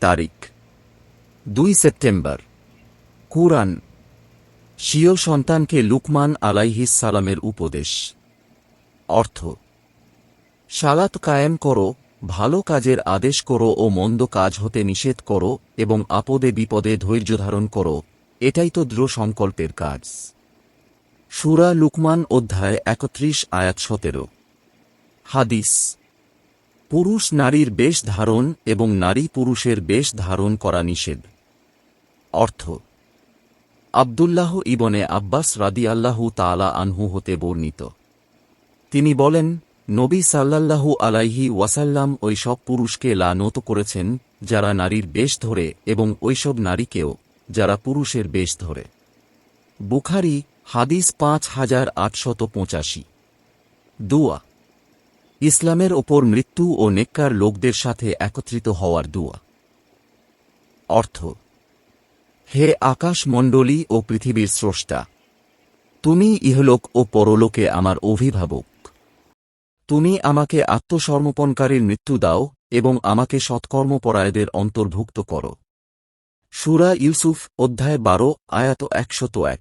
তারিখ 2 সেপ্টেম্বর। কুরআন। স্বীয় সন্তানকে লুকমান আলাইহিস সালামের উপদেশ। অর্থ: সালাত কায়েম করো, ভালো কাজের আদেশ করো ও মন্দ কাজ হতে নিষেধ করো এবং আপদে বিপদে ধৈর্যধারণ করো, এটাই তো দৃঢ় সংকল্পের কাজ। সূরা লুকমান অধ্যায় 31 আয়াত 17। হাদিস: পুরুষ নারীর বেশ ধারণ এবং নারী পুরুষের বেশ ধারণ করা নিষেধ। অর্থ: আব্দুল্লাহ ইবনে আব্বাস রাদিয়াল্লাহু তাআলা আনহু হতে বর্ণিত। তিনি বলেন, নবী সাল্লাল্লাহু আলাইহি ওয়াসাল্লাম ওই সব পুরুষকে লানত করেছেন যারা নারীর বেশ ধরে এবং ওইসব নারীকেও যারা পুরুষের বেশ ধরে। বুখারী হাদিস 5885। দুয়া। ইসলামের ওপর মৃত্যু ও নেককার লোকদের সাথে একত্রিত হওয়ার দুয়া। অর্থ: হে আকাশমণ্ডলী ও পৃথিবীর স্রষ্টা, তুমি ইহলোক ও পরলোকে আমার অভিভাবক। তুমি আমাকে আত্মসমর্পণকারীর মৃত্যু দাও এবং আমাকে সৎকর্মপরায়ণদের অন্তর্ভুক্ত করো। সূরা ইউসুফ অধ্যায় 12 আয়াত 101।